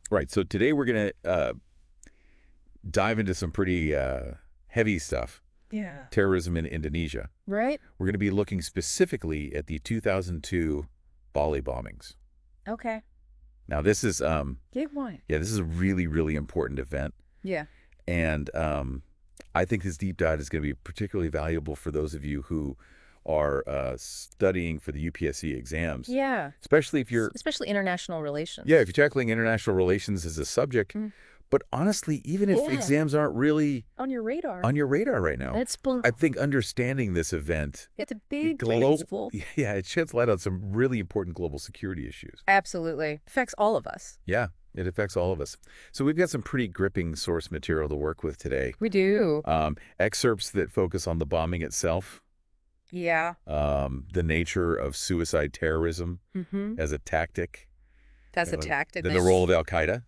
Right. So today we're going to dive into some pretty heavy stuff. Yeah. Terrorism in Indonesia. Right? We're going to be looking specifically at the 2002 Bali bombings. Okay. Now, this is Give one. yeah, this is a really, really important event. Yeah. And I think this deep dive is going to be particularly valuable for those of you who are studying for the UPSC exams. Yeah. Especially if you're... Especially international relations. Yeah, if you're tackling international relations as a subject. Mm. But honestly, even if exams aren't really... On your radar. On your radar right now. I think understanding this event... It's a big global... Yeah, it sheds light on some really important global security issues. Absolutely. Affects all of us. Yeah. It affects all of us. So we've got some pretty gripping source material to work with today. We do. Excerpts that focus on the bombing itself. Yeah. The nature of suicide terrorism as a tactic. As a tactic. Then the role of al-Qaeda.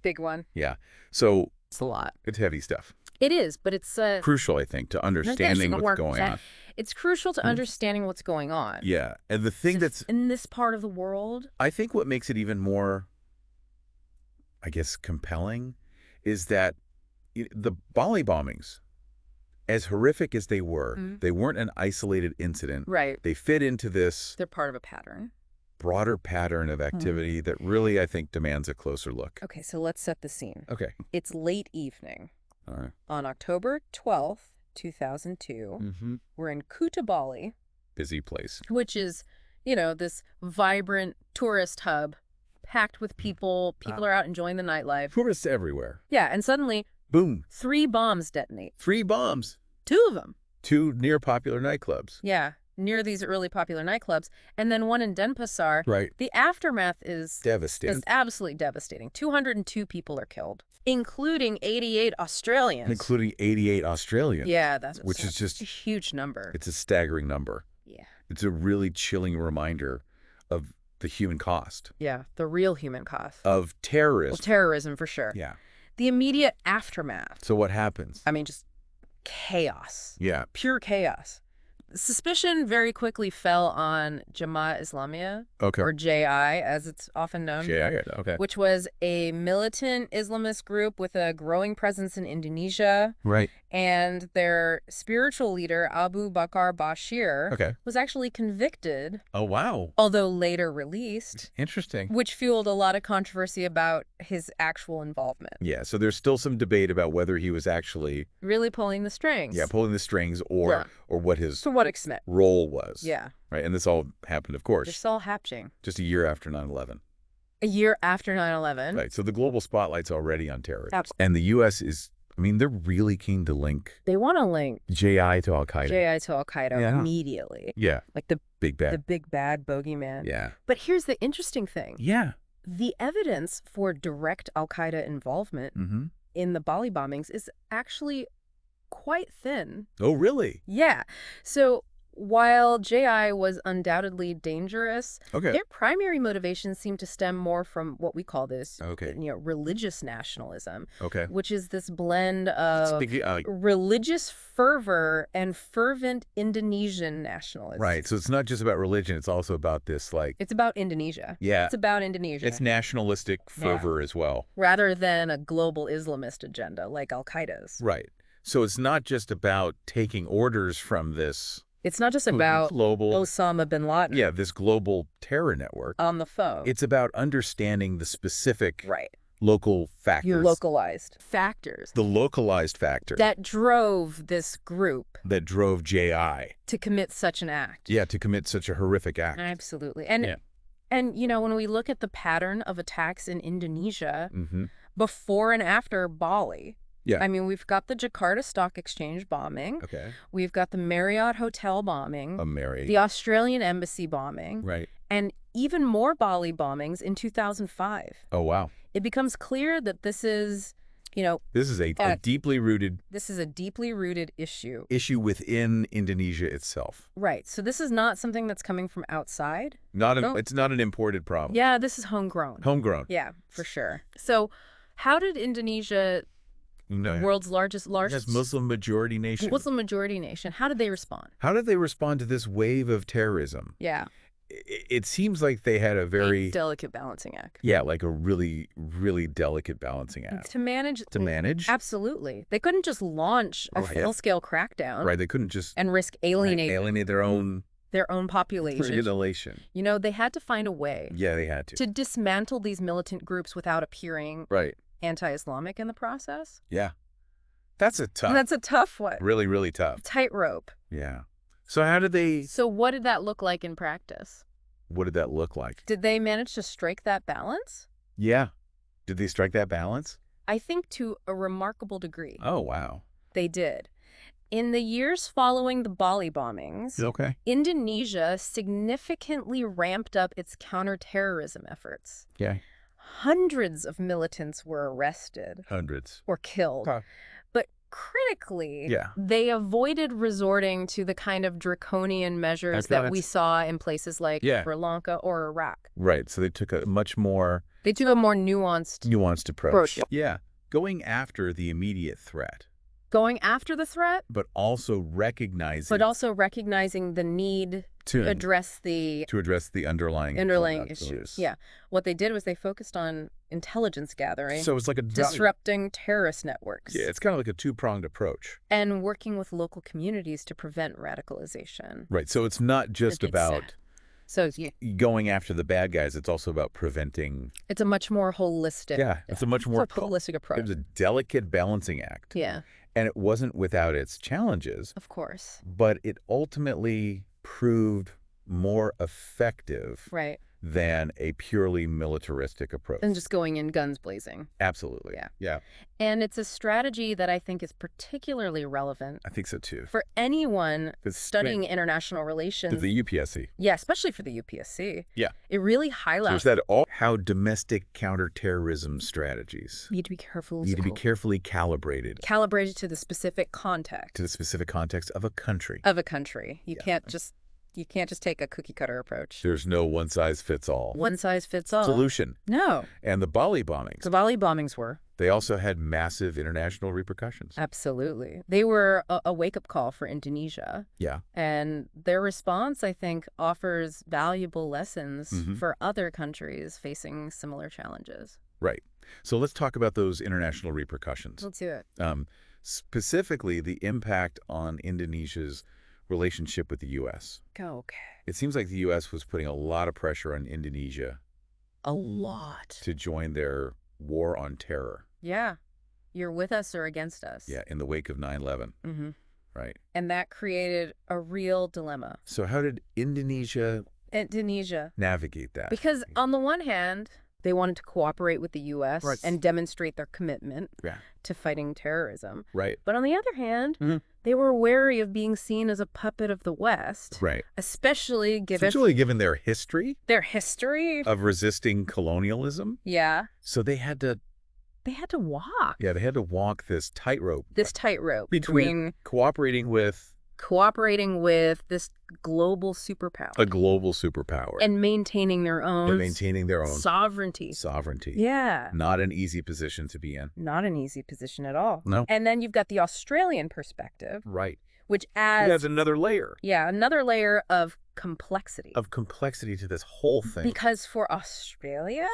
Big one. Yeah. So it's a lot. It's heavy stuff. It is, but it's crucial, I think, to understanding what's going on. It's crucial to understanding what's going on. Yeah. And the thing that's... In this part of the world... I think what makes it even more... I guess, compelling, is that the Bali bombings, as horrific as they were, they weren't an isolated incident. Right. They fit into this... They're part of a pattern. Broader pattern of activity that really, I think, demands a closer look. Okay, so let's set the scene. Okay. It's late evening. All right. On October 12th, 2002, we're in Kuta, Bali. Busy place. Which is, this vibrant tourist hub. Packed with people. People are out enjoying the nightlife. Tourists everywhere. Yeah, and suddenly... Boom. 3 bombs detonate. 3 bombs. 2 of them. 2 near popular nightclubs. Yeah, near these really popular nightclubs. And then one in Denpasar. Right. The aftermath is... Devastating. Is absolutely devastating. 202 people are killed, including 88 Australians. Including 88 Australians. Yeah, that's... Which is just... a huge number. It's a staggering number. Yeah. It's a really chilling reminder of... the human cost. Yeah, the real human cost. Of terrorism. Well, terrorism, for sure. Yeah. The immediate aftermath. So what happens? I mean, just chaos. Yeah. Pure chaos. Suspicion very quickly fell on Jemaah Islamiah, or JI, as it's often known, which was a militant Islamist group with a growing presence in Indonesia. Right. And their spiritual leader, Abu Bakar Bashir, was actually convicted. Oh, wow. Although later released. Interesting. Which fueled a lot of controversy about his actual involvement. Yeah, so there's still some debate about whether he was actually... really pulling the strings. Yeah, pulling the strings or what his... To what extent? Role was. Yeah. Right, and this all happened, of course. This all happening. Just a year after 9/11. A year after 9/11. Right, so the global spotlight's already on terrorism. Absolutely. And the U.S. is... I mean, they're really keen to link... They want to link... JI to al-Qaeda. JI to al-Qaeda immediately. Yeah. Like the big bad. The big bad bogeyman. Yeah. But here's the interesting thing. Yeah. The evidence for direct al-Qaeda involvement in the Bali bombings is actually quite thin. Oh, really? Yeah. So... while JI was undoubtedly dangerous, their primary motivations seem to stem more from what we call this, religious nationalism, which is this blend of religious fervor and fervent Indonesian nationalism. Right. So it's not just about religion. It's also about this, like... It's about Indonesia. Yeah. It's about Indonesia. It's nationalistic fervor as well. Rather than a global Islamist agenda like al-Qaeda's. Right. So it's not just about taking orders from this... It's not just about global Osama bin Laden. Yeah, this global terror network. On the phone. It's about understanding the specific local factors. Your localized factors. The localized factors. That drove this group. That drove JI. To commit such an act. Yeah, to commit such a horrific act. Absolutely. And, when we look at the pattern of attacks in Indonesia, before and after Bali... Yeah. I mean, we've got the Jakarta Stock Exchange bombing. We've got the Marriott Hotel bombing. The Australian Embassy bombing. Right. And even more Bali bombings in 2005. Oh, wow. It becomes clear that this is, This is a deeply rooted... This is a deeply rooted issue. Issue within Indonesia itself. Right. So this is not something that's coming from outside. It's not an imported problem. Yeah, this is homegrown. Homegrown. Yeah, for sure. So how did Indonesia... world's largest Muslim majority nation. Muslim majority nation. How did they respond? How did they respond to this wave of terrorism? Yeah. it seems like they had a very delicate balancing act. Yeah, like a really, really delicate balancing act. To manage. To manage? Absolutely. They couldn't just launch a full-scale crackdown. Right, they couldn't just... And risk alienate their own population. You know, they had to find a way. Yeah, they had to dismantle these militant groups without appearing anti-Islamic in the process. Yeah. That's a tough one. Really, really tough. Tightrope. Yeah. So how did they... So what did that look like in practice? What did that look like? Did they manage to strike that balance? Yeah. Did they strike that balance? I think to a remarkable degree. Oh, wow. They did. In the years following the Bali bombings, Indonesia significantly ramped up its counter-terrorism efforts. Yeah. Hundreds of militants were arrested. Hundreds. Or killed. Huh. But critically, they avoided resorting to the kind of draconian measures that we saw in places like Sri Lanka or Iraq. Right. So they took a much more... They took a more nuanced approach. Yeah. Going after the immediate threat. Going after the threat, but also recognizing the need to address the underlying issues. Yeah, what they did was they focused on intelligence gathering. So it's like disrupting terrorist networks. Yeah, it's kind of like a two-pronged approach. And working with local communities to prevent radicalization. Right. So it's not just about going after the bad guys. It's also about preventing. It's a much more holistic. Yeah, it's a much more holistic approach. It was a delicate balancing act. Yeah. And it wasn't without its challenges. Of course. But it ultimately proved more effective than a purely militaristic approach. Than just going in guns blazing. Absolutely. Yeah. And it's a strategy that I think is particularly relevant. I think so too. For anyone studying international relations. For the UPSC. Yeah, especially for the UPSC. Yeah. It really highlights. So is that all how domestic counterterrorism strategies need to be carefully calibrated. Calibrated to the specific context. To the specific context of a country. You can't just take a cookie-cutter approach. There's no one-size-fits-all. One-size-fits-all. Solution. No. And the Bali bombings. The Bali bombings were. They also had massive international repercussions. Absolutely. They were a wake-up call for Indonesia. Yeah. And their response, I think, offers valuable lessons for other countries facing similar challenges. Right. So let's talk about those international repercussions. Let's do it. Specifically, the impact on Indonesia's relationship with the U.S. Okay. It seems like the U.S. was putting a lot of pressure on Indonesia. A lot. To join their war on terror. Yeah. You're with us or against us. Yeah, in the wake of 9/11. Right. And that created a real dilemma. So how did Indonesia navigate that? Because on the one hand, they wanted to cooperate with the U.S. and demonstrate their commitment to fighting terrorism. Right. But on the other hand, they were wary of being seen as a puppet of the West. Right. Especially given their history. Their history. Of resisting colonialism. Yeah. So they had to walk. Yeah, they had to walk this tightrope. Between cooperating with this global superpower. A global superpower. And maintaining their own sovereignty. Yeah. Not an easy position to be in. Not an easy position at all. No. And then you've got the Australian perspective. Right. Which adds another layer. Yeah, another layer of complexity. To this whole thing. Because for Australia,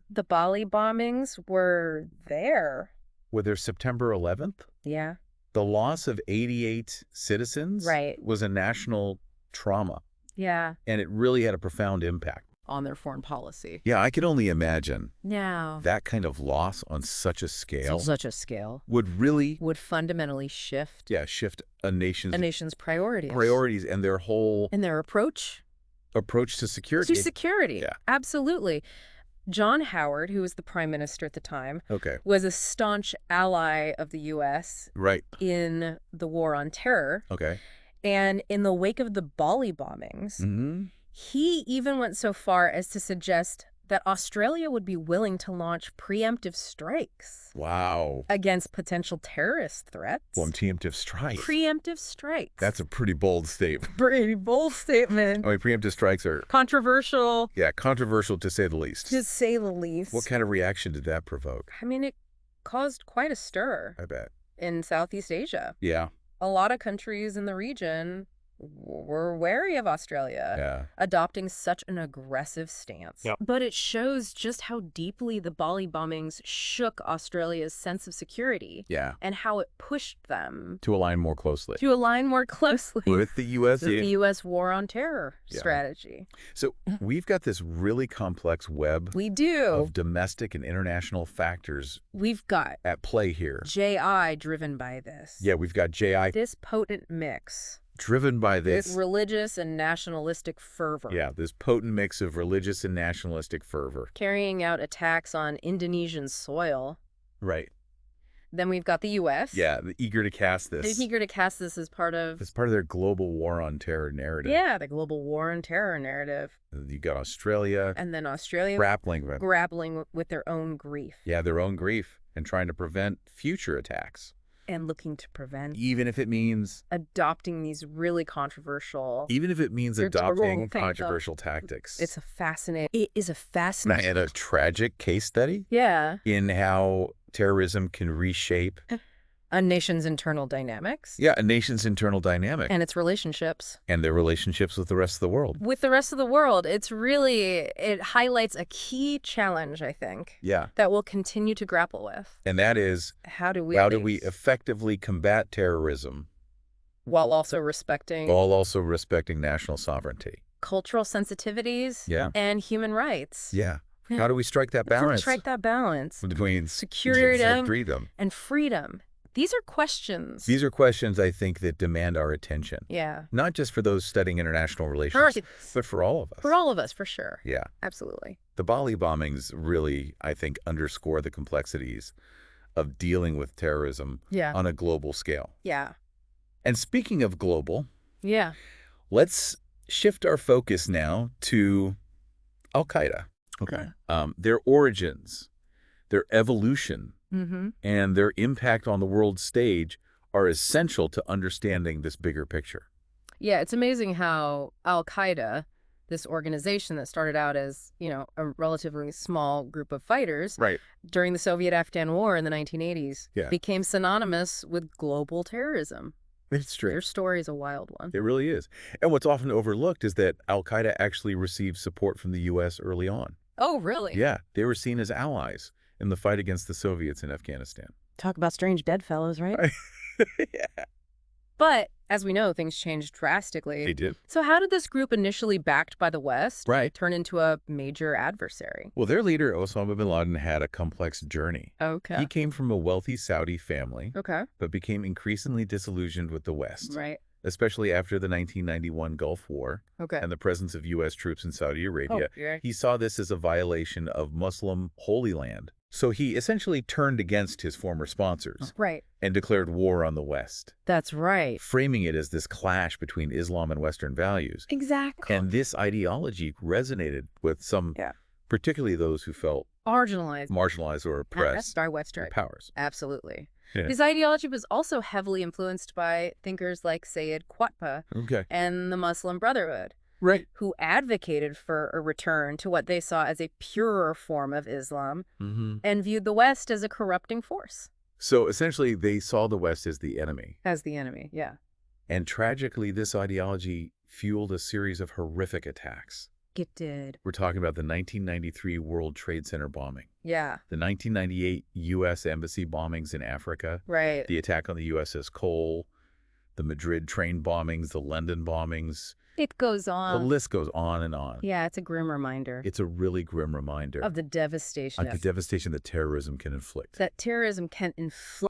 the Bali bombings were there. Were there September 11th? Yeah. The loss of 88 citizens was a national trauma. Yeah. And it really had a profound impact. On their foreign policy. Yeah, I can only imagine. Now. That kind of loss on such a scale. Would fundamentally shift. Yeah, shift a nation's priorities. Priorities and their whole. And their approach to security. Yeah. Absolutely. John Howard, who was the prime minister at the time, was a staunch ally of the U.S. In the war on terror. And in the wake of the Bali bombings, he even went so far as to suggest that Australia would be willing to launch preemptive strikes. Wow. Against potential terrorist threats. Preemptive strikes. Preemptive strikes. That's a pretty bold statement. Preemptive strikes are... controversial. Yeah, controversial to say the least. What kind of reaction did that provoke? I mean, it caused quite a stir. I bet. In Southeast Asia. Yeah. A lot of countries in the region were wary of Australia adopting such an aggressive stance. Yep. But it shows just how deeply the Bali bombings shook Australia's sense of security. Yeah. And how it pushed them to align more closely. With the U.S. With the U.S. war on terror strategy. So we've got this really complex web of domestic and international factors we've got at play here. JI driven by this. Yeah, we've got JI. This potent mix. Driven by this religious and nationalistic fervor. Yeah, this potent mix of religious and nationalistic fervor. Carrying out attacks on Indonesian soil. Right. Then we've got the U.S. Yeah, eager to cast this. They're eager to cast this as part of their global war on terror narrative. Yeah, the global war on terror narrative. You got Australia. And then Australia grappling with their own grief. Yeah, their own grief and trying to prevent future attacks. And looking to prevent. Even if it means adopting these really controversial. Even if it means adopting controversial tactics. It is a fascinating. And a tragic case study. Yeah. In how terrorism can reshape a nation's internal dynamics. Yeah, a nation's internal dynamic. And its relationships. And their relationships with the rest of the world. With the rest of the world. It highlights a key challenge, I think. Yeah. That we'll continue to grapple with. And that is, how do we effectively combat terrorism? While also respecting national sovereignty. Cultural sensitivities. Yeah. And human rights. Yeah. How do we strike that balance? Between security and freedom. These are questions. I think, that demand our attention. Yeah. Not just for those studying international relations, but for all of us. For all of us, for sure. Yeah. Absolutely. The Bali bombings really, I think, underscore the complexities of dealing with terrorism on a global scale. Yeah. And speaking of global, let's shift our focus now to al-Qaeda. Okay. Their origins, their evolution, and their impact on the world stage are essential to understanding this bigger picture. Yeah, it's amazing how al-Qaeda, this organization that started out as, a relatively small group of fighters during the Soviet-Afghan War in the 1980s, became synonymous with global terrorism. It's true. Their story is a wild one. It really is. And what's often overlooked is that al-Qaeda actually received support from the U.S. early on. Oh, really? Yeah, they were seen as allies in the fight against the Soviets in Afghanistan. Talk about strange bedfellows, right? Yeah. But, as we know, things changed drastically. They did. So how did this group, initially backed by the West, turn into a major adversary? Well, their leader, Osama bin Laden, had a complex journey. Okay. He came from a wealthy Saudi family, but became increasingly disillusioned with the West. Right. Especially after the 1991 Gulf War and the presence of U.S. troops in Saudi Arabia. He saw this as a violation of Muslim Holy Land. So he essentially turned against his former sponsors and declared war on the West. That's right. Framing it as this clash between Islam and Western values. Exactly. And this ideology resonated with some, particularly those who felt marginalized or oppressed by Western powers. Absolutely. Yeah. His ideology was also heavily influenced by thinkers like Sayyid Qutb and the Muslim Brotherhood, who advocated for a return to what they saw as a purer form of Islam and viewed the West as a corrupting force. So essentially, they saw the West as the enemy. As the enemy, yeah. And tragically, this ideology fueled a series of horrific attacks. It did. We're talking about the 1993 World Trade Center bombing. Yeah. The 1998 U.S. Embassy bombings in Africa. Right. The attack on the USS Cole. The Madrid train bombings. The London bombings. It goes on. The list goes on and on. Yeah, it's a grim reminder. It's a really grim reminder. Of the devastation. Of the devastation that terrorism can inflict.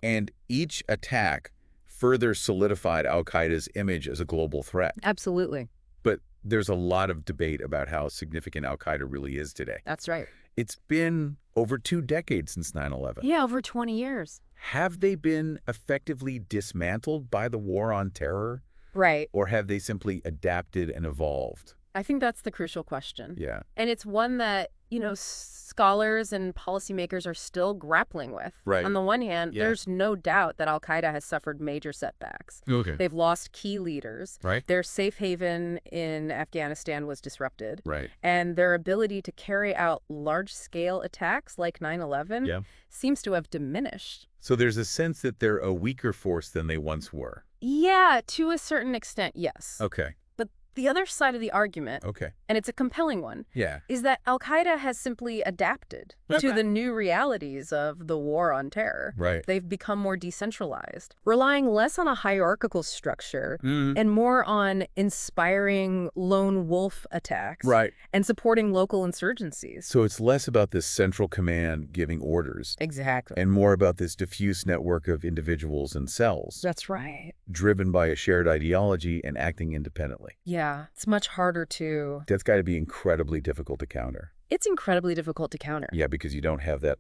And each attack further solidified al-Qaeda's image as a global threat. Absolutely. But there's a lot of debate about how significant al-Qaeda really is today. That's right. It's been over 2 decades since 9/11. Yeah, over 20 years. Have they been effectively dismantled by the war on terror? Right. Or have they simply adapted and evolved? I think that's the crucial question. Yeah. And it's one that, scholars and policymakers are still grappling with. Right. On the one hand, there's no doubt that al-Qaeda has suffered major setbacks. Okay. They've lost key leaders. Right. Their safe haven in Afghanistan was disrupted. Right. And their ability to carry out large-scale attacks like 9/11 seems to have diminished. So there's a sense that they're a weaker force than they once were. Yeah, to a certain extent, yes. Okay. But the other side of the argument, and it's a compelling one, is that al-Qaeda has simply adapted to the new realities of the war on terror. Right. They've become more decentralized, relying less on a hierarchical structure and more on inspiring lone wolf attacks and supporting local insurgencies. So it's less about this central command giving orders. Exactly. And more about this diffuse network of individuals and cells. That's right. Driven by a shared ideology and acting independently. Yeah, it's much harder to... That's got to be incredibly difficult to counter. It's incredibly difficult to counter. Yeah, because you don't have that,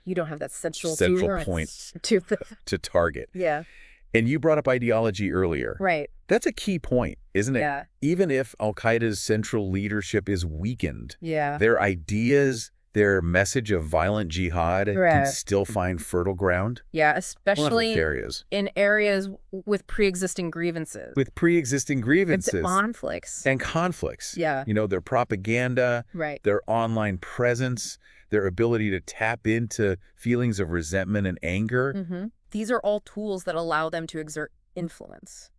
you don't have that central point to target. Yeah. And you brought up ideology earlier. Right. That's a key point, isn't it? Yeah. Even if al-Qaeda's central leadership is weakened, yeah, their ideas, their message of violent jihad can still find fertile ground. Yeah, especially areas. In areas with pre-existing grievances. With pre-existing grievances. And conflicts. And conflicts. Yeah. Their propaganda, their online presence, their ability to tap into feelings of resentment and anger. These are all tools that allow them to exert influence.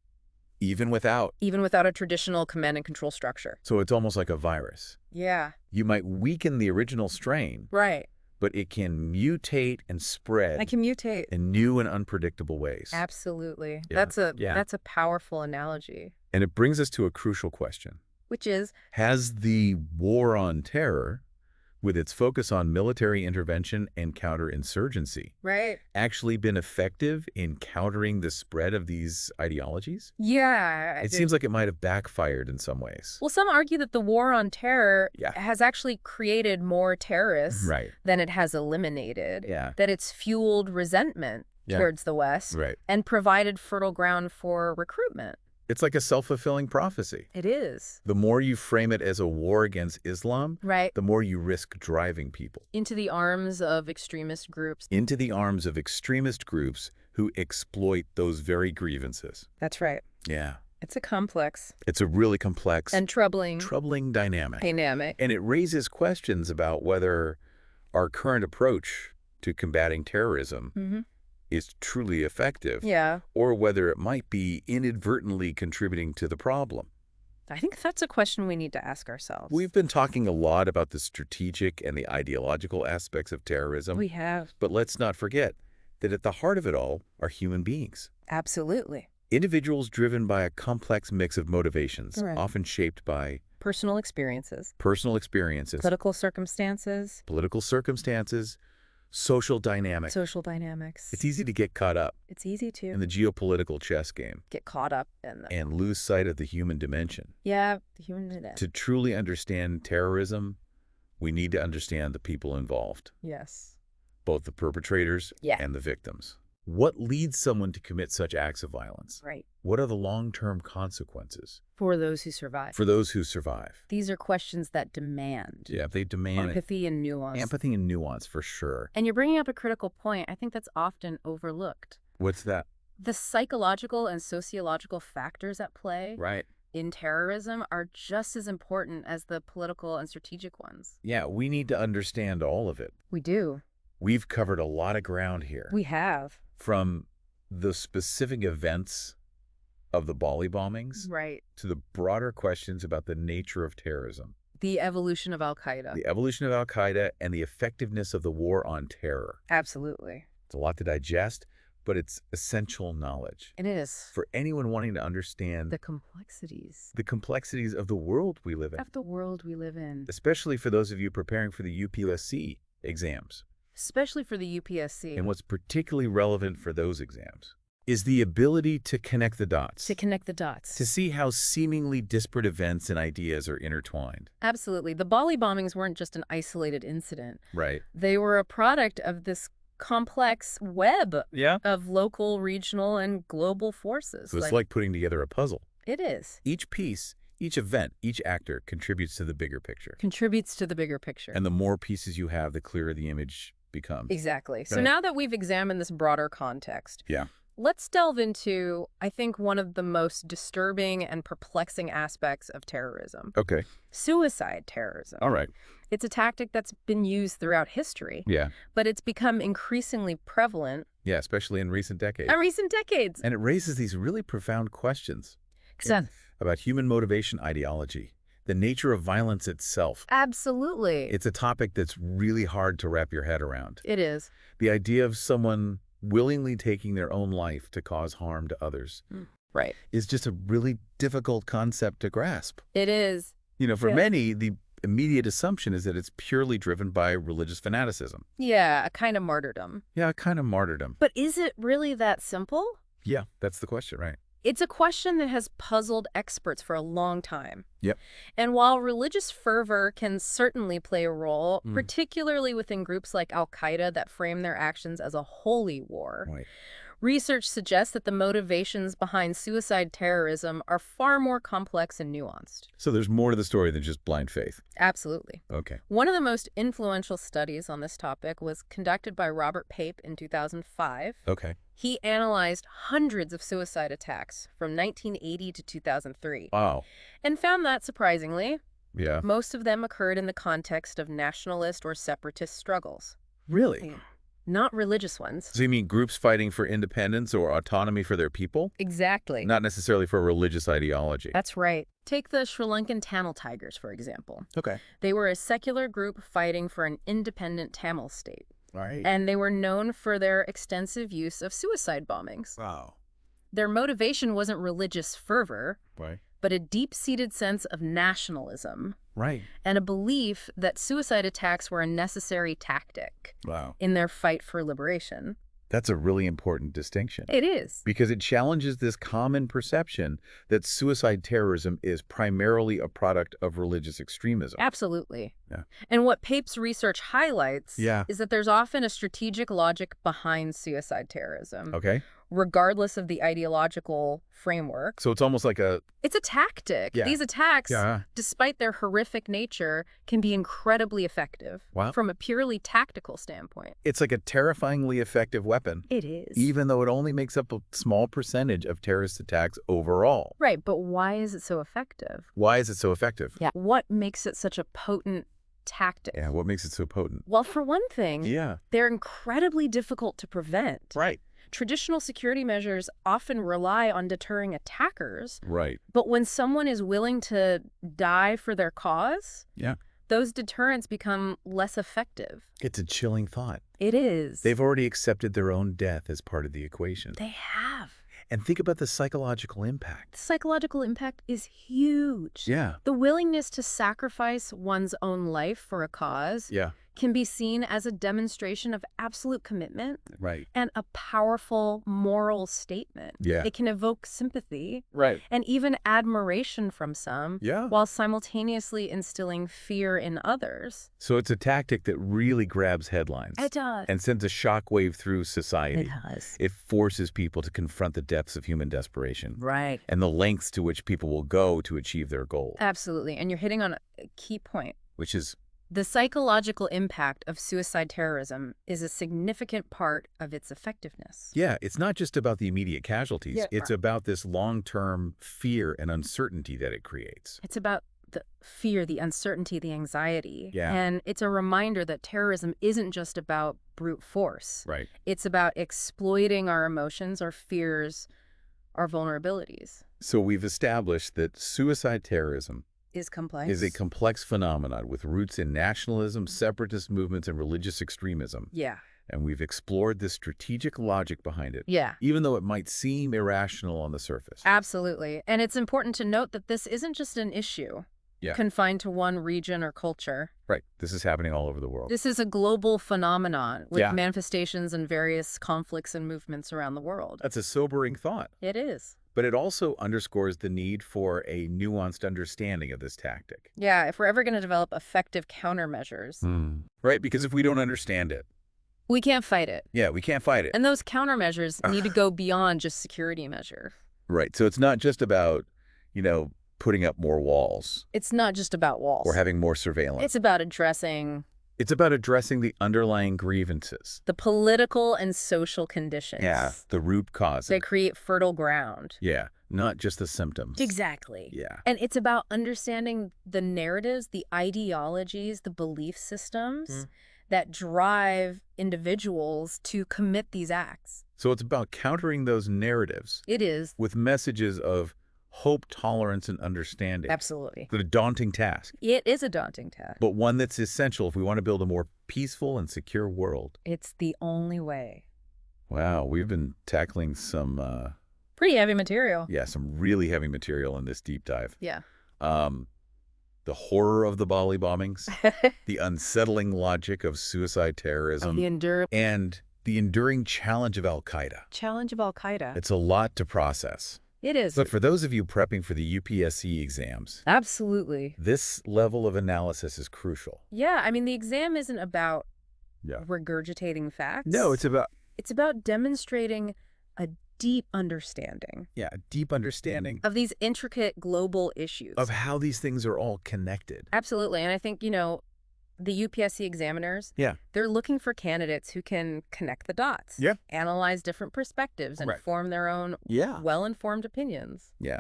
Even without a traditional command and control structure. So it's almost like a virus. Yeah. You might weaken the original strain. Right. But it can mutate and spread. It can mutate. In new and unpredictable ways. Absolutely. Yeah. That's a powerful analogy. And it brings us to a crucial question. Which is? Has the war on terror, with its focus on military intervention and counterinsurgency, actually been effective in countering the spread of these ideologies? Yeah. It seems like it might have backfired in some ways. Well, some argue that the war on terror has actually created more terrorists than it has eliminated. Yeah. That it's fueled resentment towards the West and provided fertile ground for recruitment. It's like a self-fulfilling prophecy. It is. The more you frame it as a war against Islam, the more you risk driving people. Into the arms of extremist groups. Into the arms of extremist groups who exploit those very grievances. That's right. Yeah. It's a complex. It's a really complex. And troubling dynamic. And it raises questions about whether our current approach to combating terrorism is truly effective, or whether it might be inadvertently contributing to the problem. I think that's a question we need to ask ourselves. We've been talking a lot about the strategic and the ideological aspects of terrorism. We have. But let's not forget that at the heart of it all are human beings. Absolutely. Individuals driven by a complex mix of motivations, often shaped by personal experiences, political circumstances, social dynamics. It's easy to get caught up. It's easy to. In the geopolitical chess game. Get caught up in the... And lose sight of the human dimension. Yeah, the human dimension. To truly understand terrorism, we need to understand the people involved. Yes. Both the perpetrators and the victims. What leads someone to commit such acts of violence? Right. What are the long-term consequences? For those who survive. These are questions that demand. Yeah, they demand empathy and nuance. Empathy and nuance, for sure. And you're bringing up a critical point. I think that's often overlooked. What's that? The psychological and sociological factors at play in terrorism are just as important as the political and strategic ones. Yeah, we need to understand all of it. We do. We've covered a lot of ground here. We have. From the specific events of the Bali bombings to the broader questions about the nature of terrorism. The evolution of al-Qaeda. And the effectiveness of the war on terror. Absolutely. It's a lot to digest, but it's essential knowledge. It is. For anyone wanting to understand the complexities. Of the world we live in. Especially for those of you preparing for the UPSC exams. And what's particularly relevant for those exams is the ability to connect the dots. To see how seemingly disparate events and ideas are intertwined. Absolutely. The Bali bombings weren't just an isolated incident. Right. They were a product of this complex web of local, regional, and global forces. So it's like putting together a puzzle. It is. Each piece Each event, each actor contributes to the bigger picture. Contributes to the bigger picture. And the more pieces you have, the clearer the image becomes. Exactly. So now that we've examined this broader context, yeah, let's delve into, I think, one of the most disturbing and perplexing aspects of terrorism. Okay. Suicide terrorism. All right. It's a tactic that's been used throughout history. Yeah. But it's become increasingly prevalent. Yeah, especially in recent decades. And it raises these really profound questions about human motivation ideology, the nature of violence itself. Absolutely. It's a topic that's really hard to wrap your head around. It is. The idea of someone willingly taking their own life to cause harm to others. Right. Is just a really difficult concept to grasp. It is. You know, for many, the immediate assumption is that it's purely driven by religious fanaticism. Yeah, a kind of martyrdom. Yeah, a kind of martyrdom. But is it really that simple? Yeah, that's the question, right? It's a question that has puzzled experts for a long time. Yep. And while religious fervor can certainly play a role, particularly within groups like al-Qaeda that frame their actions as a holy war, research suggests that the motivations behind suicide terrorism are far more complex and nuanced. So there's more to the story than just blind faith. Absolutely. Okay. One of the most influential studies on this topic was conducted by Robert Pape in 2005. Okay. He analyzed hundreds of suicide attacks from 1980 to 2003. Wow. And found that, surprisingly, yeah, most of them occurred in the context of nationalist or separatist struggles. Really? Yeah. Not religious ones. So you mean groups fighting for independence or autonomy for their people? Exactly. Not necessarily for a religious ideology. That's right. Take the Sri Lankan Tamil Tigers, for example. Okay. They were a secular group fighting for an independent Tamil state. Right. And they were known for their extensive use of suicide bombings. Wow. Their motivation wasn't religious fervor, Right. but a deep-seated sense of nationalism. Right. And a belief that suicide attacks were a necessary tactic in their fight for liberation. That's a really important distinction. It is. Because it challenges this common perception that suicide terrorism is primarily a product of religious extremism. Absolutely. Yeah. And what Pape's research highlights is that there's often a strategic logic behind suicide terrorism. Okay. Regardless of the ideological framework. So it's almost like It's a tactic. Yeah. These attacks, despite their horrific nature, can be incredibly effective from a purely tactical standpoint. It's like a terrifyingly effective weapon. It is. Even though it only makes up a small percentage of terrorist attacks overall. Right, but why is it so effective? Why is it so effective? Yeah. What makes it such a potent tactic? Yeah, what makes it so potent? Well, for one thing, Yeah. they're incredibly difficult to prevent. Right. Traditional security measures often rely on deterring attackers. Right. But when someone is willing to die for their cause, those deterrents become less effective. It's a chilling thought. It is. They've already accepted their own death as part of the equation. They have. And think about the psychological impact. The psychological impact is huge. Yeah. The willingness to sacrifice one's own life for a cause can be seen as a demonstration of absolute commitment and a powerful moral statement. Yeah. It can evoke sympathy and even admiration from some while simultaneously instilling fear in others. So it's a tactic that really grabs headlines. It does. And sends a shockwave through society. It does. It forces people to confront the depths of human desperation. Right. And the lengths to which people will go to achieve their goal. Absolutely. And you're hitting on a key point. Which is? The psychological impact of suicide terrorism is a significant part of its effectiveness. Yeah, it's not just about the immediate casualties. It's about this long-term fear and uncertainty that it creates. It's about the fear, the uncertainty, the anxiety. Yeah. And it's a reminder that terrorism isn't just about brute force. Right. It's about exploiting our emotions, our fears, our vulnerabilities. So we've established that suicide terrorism is a complex phenomenon with roots in nationalism, separatist movements, and religious extremism. Yeah. And we've explored the strategic logic behind it. Yeah. Even though it might seem irrational on the surface. Absolutely. And it's important to note that this isn't just an issue confined to one region or culture. Right. This is happening all over the world. This is a global phenomenon with manifestations in various conflicts and movements around the world. That's a sobering thought. It is. But it also underscores the need for a nuanced understanding of this tactic. Yeah, if we're ever going to develop effective countermeasures. Right, because if we don't understand it, we can't fight it. Yeah, we can't fight it. And those countermeasures need to go beyond just security measure. Right, so it's not just about, putting up more walls. It's not just about walls. Or having more surveillance. It's about addressing... It's about addressing the underlying grievances. The political and social conditions. Yeah, the root causes. That create fertile ground. Yeah, not just the symptoms. Exactly. Yeah. And it's about understanding the narratives, the ideologies, the belief systems that drive individuals to commit these acts. So it's about countering those narratives. It is. With messages of hope, tolerance, and understanding. Absolutely. It's a daunting task. It is a daunting task. But one that's essential if we want to build a more peaceful and secure world. It's the only way. Wow, we've been tackling some... pretty heavy material. Yeah, some really heavy material in this deep dive. Yeah. The horror of the Bali bombings, the unsettling logic of suicide terrorism, and the enduring challenge of al-Qaeda. Challenge of al-Qaeda. It's a lot to process. It is. But for those of you prepping for the UPSC exams, absolutely, this level of analysis is crucial. Yeah, I mean, the exam isn't about regurgitating facts. No, it's about demonstrating a deep understanding. Yeah, a deep understanding of these intricate global issues. Of how these things are all connected. Absolutely. And I think, the UPSC examiners, they're looking for candidates who can connect the dots, analyze different perspectives, and form their own well-informed opinions. Yeah.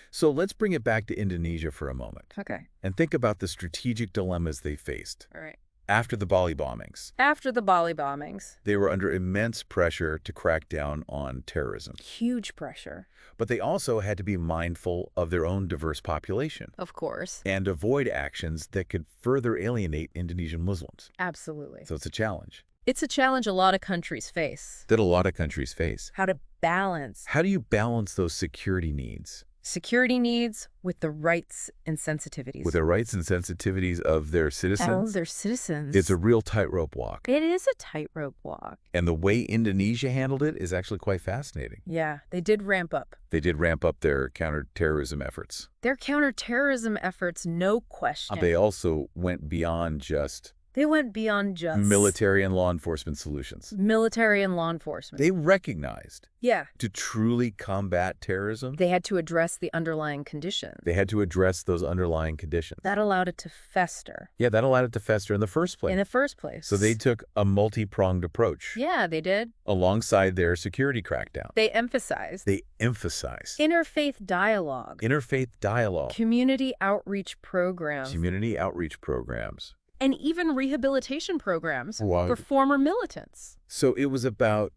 So let's bring it back to Indonesia for a moment. Okay. And think about the strategic dilemmas they faced. All right. After the Bali bombings. After the Bali bombings. They were under immense pressure to crack down on terrorism. Huge pressure. But they also had to be mindful of their own diverse population. Of course. And avoid actions that could further alienate Indonesian Muslims. Absolutely. So it's a challenge. It's a challenge a lot of countries face. That a lot of countries face. How to balance. How do you balance those security needs? Security needs with the rights and sensitivities. With the rights and sensitivities of their citizens. Of their citizens. It's a real tightrope walk. It is a tightrope walk. And the way Indonesia handled it is actually quite fascinating. Yeah, they did ramp up. They did ramp up their counterterrorism efforts. Their counterterrorism efforts, no question. They also went beyond just... They went beyond just... military and law enforcement solutions. Military and law enforcement. They recognized... Yeah. To truly combat terrorism... They had to address the underlying conditions. They had to address those underlying conditions. That allowed it to fester. Yeah, that allowed it to fester in the first place. In the first place. So they took a multi-pronged approach. Yeah, they did. Alongside their security crackdown. They emphasized. Interfaith dialogue. Interfaith dialogue. Community outreach programs. Community outreach programs. And even rehabilitation programs for former militants. So it was about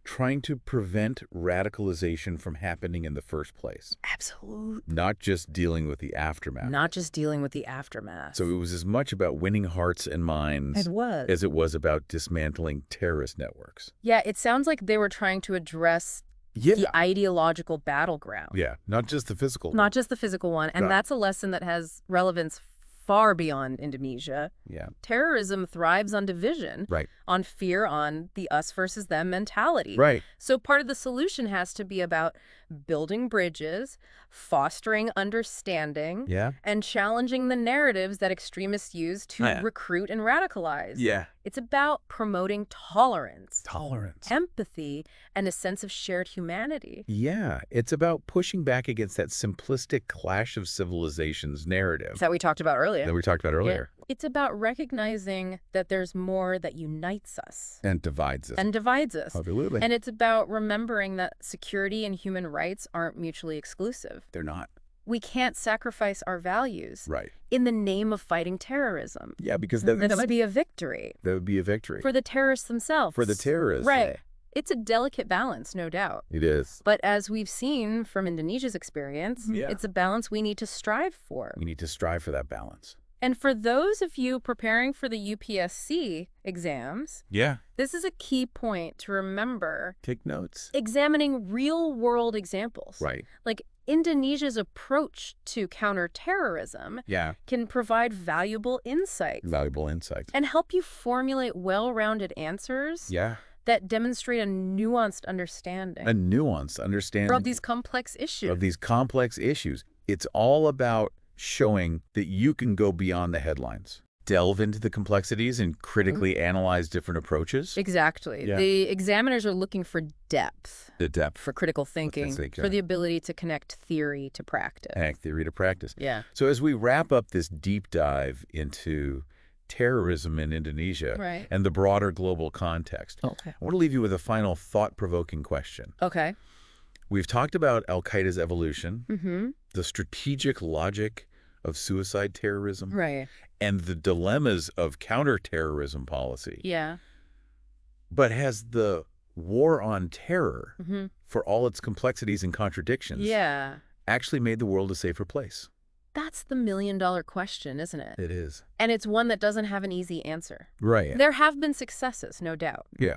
trying to prevent radicalization from happening in the first place. Absolutely. Not just dealing with the aftermath. Not just dealing with the aftermath. So it was as much about winning hearts and minds as it was about dismantling terrorist networks. Yeah, it sounds like they were trying to address the ideological battleground. Yeah, not just the physical one. Not just the physical one. And that's a lesson that has relevance far beyond Indonesia. Yeah. Terrorism thrives on division, on fear, on the us versus them mentality. Right. So part of the solution has to be about building bridges, fostering understanding, and challenging the narratives that extremists use to recruit and radicalize. Yeah. It's about promoting tolerance, empathy, and a sense of shared humanity. Yeah, it's about pushing back against that simplistic clash of civilizations narrative. That we talked about earlier. Yeah. It's about recognizing that there's more that unites us. And divides us. Absolutely. And it's about remembering that security and human rights aren't mutually exclusive. They're not. We can't sacrifice our values in the name of fighting terrorism. Yeah, because that would be a victory. That would be a victory. For the terrorists themselves. For the terrorists. Right. It's a delicate balance, no doubt. It is. But as we've seen from Indonesia's experience, it's a balance we need to strive for. We need to strive for that balance. And for those of you preparing for the UPSC exams, this is a key point to remember. Take notes. Examining real-world examples. Right. Like Indonesia's approach to counterterrorism can provide valuable insights. And help you formulate well-rounded answers. That demonstrate a nuanced understanding. Of these complex issues. It's all about showing that you can go beyond the headlines. delve into the complexities and critically analyze different approaches? Exactly. Yeah. The examiners are looking for depth. The depth. For critical thinking, for the ability to connect theory to practice. Connect theory to practice. Yeah. So as we wrap up this deep dive into terrorism in Indonesia and the broader global context, I want to leave you with a final thought-provoking question. Okay. We've talked about al-Qaeda's evolution, the strategic logic of suicide terrorism, and the dilemmas of counter-terrorism policy. Yeah. But has the war on terror, for all its complexities and contradictions, actually made the world a safer place? That's the million-dollar question, isn't it? It is. And it's one that doesn't have an easy answer. Right. There have been successes, no doubt. Yeah.